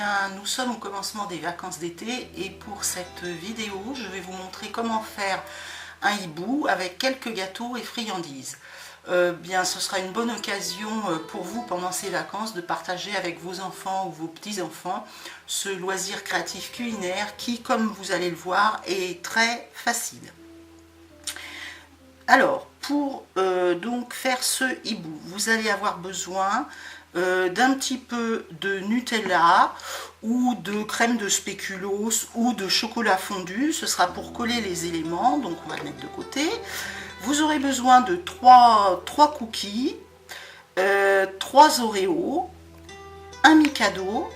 bien, nous sommes au commencement des vacances d'été et pour cette vidéo, je vais vous montrer comment faire un hibou avec quelques gâteaux et friandises. Bien, ce sera une bonne occasion pour vous pendant ces vacances de partager avec vos enfants ou vos petits-enfants ce loisir créatif culinaire qui, comme vous allez le voir, est très facile. Alors, pour donc faire ce hibou, vous allez avoir besoin d'un petit peu de Nutella ou de crème de spéculoos ou de chocolat fondu. Ce sera pour coller les éléments, donc on va le mettre de côté. Vous aurez besoin de 3 cookies, 3 Oreos, un Mikado,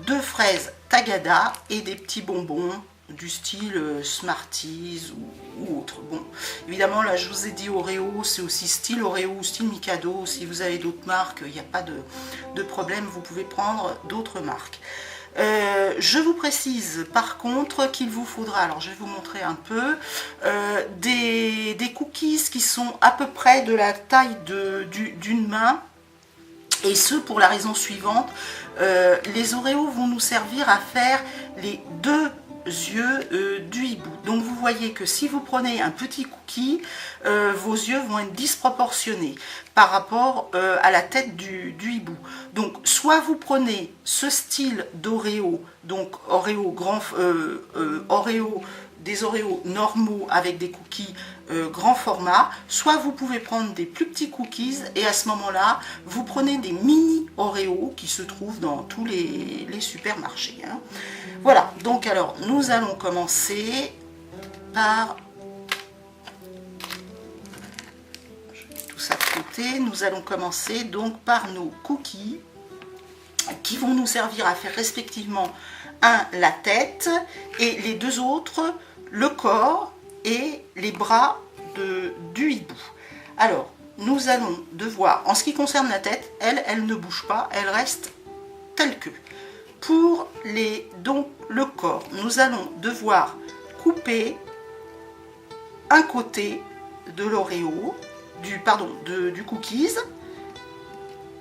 2 fraises Tagada et des petits bonbons du style Smarties ou autre. Bon, évidemment, là, je vous ai dit Oreo, c'est aussi style Oreo ou style Mikado. Si vous avez d'autres marques, il n'y a pas de problème, vous pouvez prendre d'autres marques. Je vous précise par contre qu'il vous faudra, alors je vais vous montrer un peu, des cookies qui sont à peu près de la taille d'une main. Et ce pour la raison suivante, les Oreos vont nous servir à faire les deux yeux du hibou. Donc vous voyez que si vous prenez un petit cookie, vos yeux vont être disproportionnés par rapport à la tête du hibou. Donc soit vous prenez ce style d'Oreo, donc Oreo grand, des Oreos normaux avec des cookies grand format, soit vous pouvez prendre des plus petits cookies et à ce moment-là, vous prenez des mini Oreos qui se trouvent dans tous les supermarchés. Hein. Voilà, donc alors nous allons commencer par... Je mets tout ça de côté. Nous allons commencer donc par nos cookies qui vont nous servir à faire respectivement la tête et les deux autres le corps et les bras du hibou. Alors, nous allons devoir, en ce qui concerne la tête, elle ne bouge pas, elle reste telle que. Pour donc le corps, nous allons devoir couper un côté de l'Oreo, du cookies,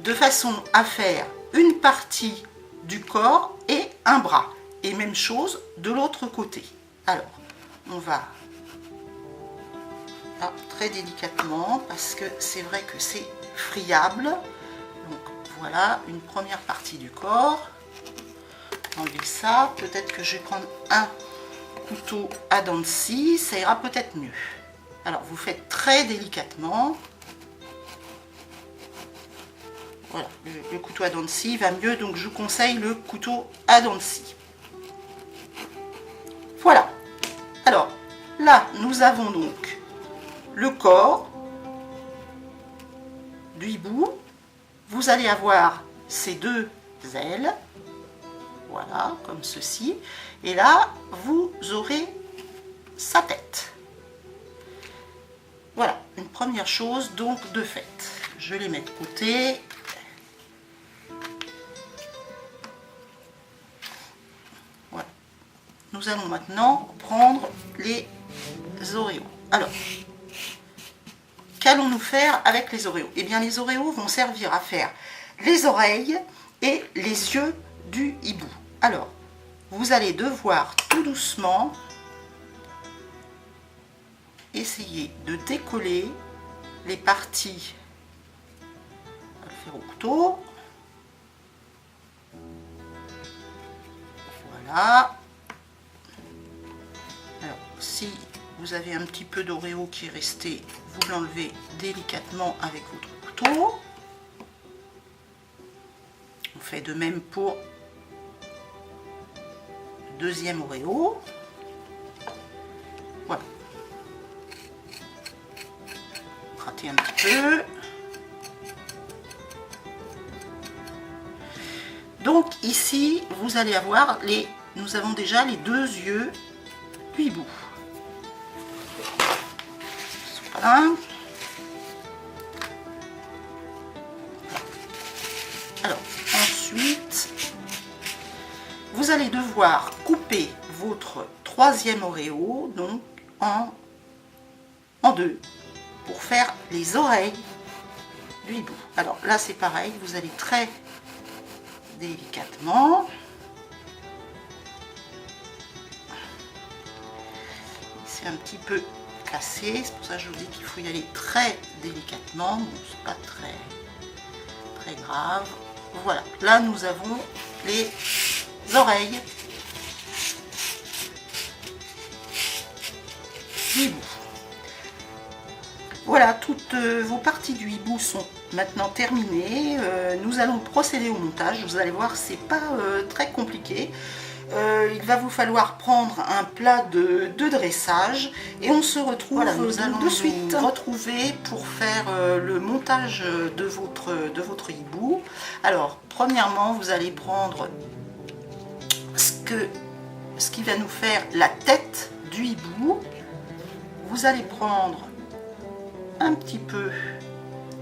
de façon à faire une partie du corps et un bras. Et même chose de l'autre côté. Alors, on va là, très délicatement, parce que c'est vrai que c'est friable. Donc voilà, une première partie du corps. Enlever ça. Peut-être que je vais prendre un couteau à dents de scie, ça ira peut-être mieux. Alors, vous faites très délicatement. Voilà, le couteau à dents de scie va mieux, donc je vous conseille le couteau à dents de scie. Voilà. Alors, là, nous avons donc le corps du hibou. Vous allez avoir ces deux ailes. Voilà, comme ceci. Et là, vous aurez sa tête. Voilà, une première chose donc de fait. Je les mets de côté. Voilà. Nous allons maintenant prendre les Oreos. Alors, qu'allons-nous faire avec les Oreos? Eh bien, les Oreos vont servir à faire les oreilles et les yeux du hibou. Alors, vous allez devoir tout doucement essayer de décoller les parties. On va le faire au couteau. Voilà. Alors, si vous avez un petit peu d'Oreo qui est resté, vous l'enlevez délicatement avec votre couteau. On fait de même pour le deuxième Oreo. Voilà. Gratter un petit peu. Donc ici, vous allez avoir nous avons déjà les deux yeux du hibou. Voilà. Alors, ensuite, vous allez devoir couper votre troisième Oreo donc en deux pour faire les oreilles du hibou. Alors là, c'est pareil, vous allez très délicatement c'est un petit peu cassé, c'est pour ça que je vous dis qu'il faut y aller très délicatement. Bon, c'est pas très grave. Voilà, là nous avons les oreilles du hibou. Voilà, toutes vos parties du hibou sont maintenant terminées. Nous allons procéder au montage. Vous allez voir, c'est pas très compliqué. Il va vous falloir prendre un plat de dressage et on se retrouve, voilà, nous allons de suite nous retrouver pour faire le montage de votre hibou. Alors, premièrement, vous allez prendre ce qui va nous faire la tête du hibou. Vous allez prendre un petit peu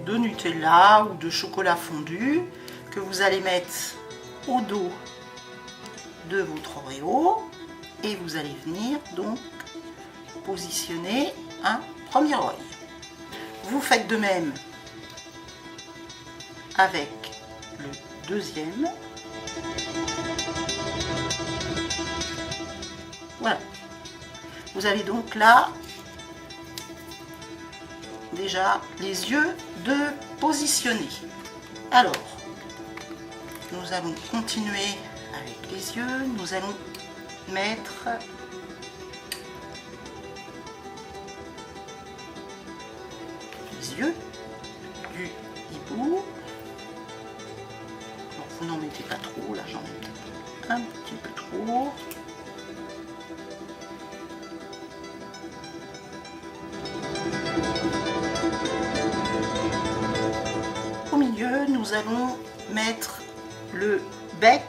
de Nutella ou de chocolat fondu que vous allez mettre au dos de votre Oreo et vous allez venir donc positionner un premier œil. Vous faites de même avec le deuxième. Voilà. Vous avez donc là déjà les yeux de positionner. Alors, nous allons continuer avec les yeux. Nous allons mettre les yeux du hibou. Alors, vous n'en mettez pas trop, là j'en mets un petit peu trop. Au milieu, nous allons mettre le bec.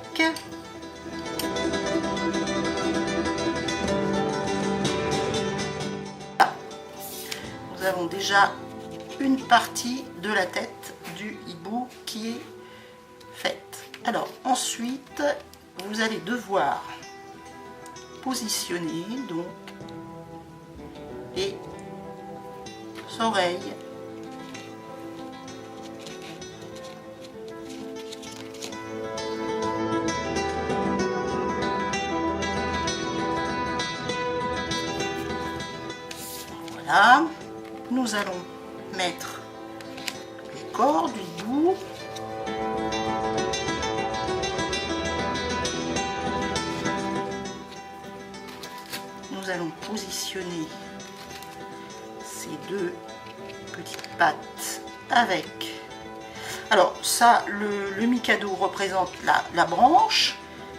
Nous avons déjà une partie de la tête du hibou qui est faite. Alors ensuite, vous allez devoir positionner donc les oreilles. Voilà, nous allons mettre le corps du hibou. Nous allons positionner ces deux petites pattes avec. Alors ça, le Mikado représente la branche.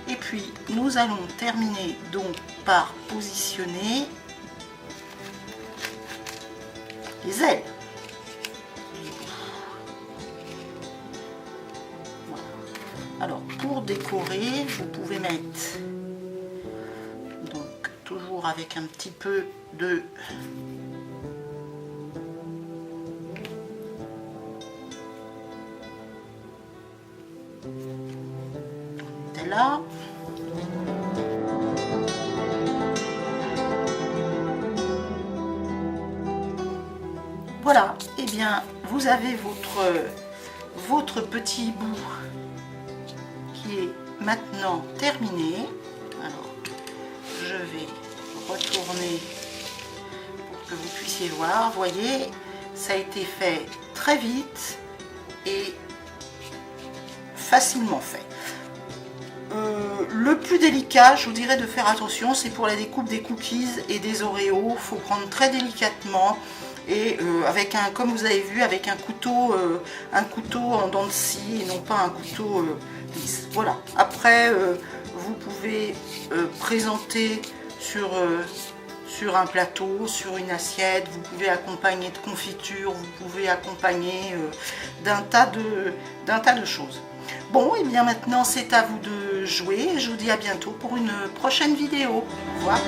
Et puis nous allons terminer donc par positionner les ailes. Voilà. Alors pour décorer, vous pouvez mettre donc toujours avec un petit peu de Nutella. Voilà, et eh bien vous avez votre petit hibou qui est maintenant terminé. Alors je vais retourner pour que vous puissiez voir. Vous voyez, ça a été fait très vite et facilement fait. Le plus délicat, je vous dirais de faire attention, c'est pour la découpe des cookies et des Oreos. Il faut prendre très délicatement et avec un, comme vous avez vu, avec un couteau en dents de scie et non pas un couteau lisse. Voilà. Après, vous pouvez présenter sur un plateau, sur une assiette. Vous pouvez accompagner de confiture, vous pouvez accompagner d'un tas de choses. Bon, et bien maintenant c'est à vous de jouer. Je vous dis à bientôt pour une prochaine vidéo. Au revoir.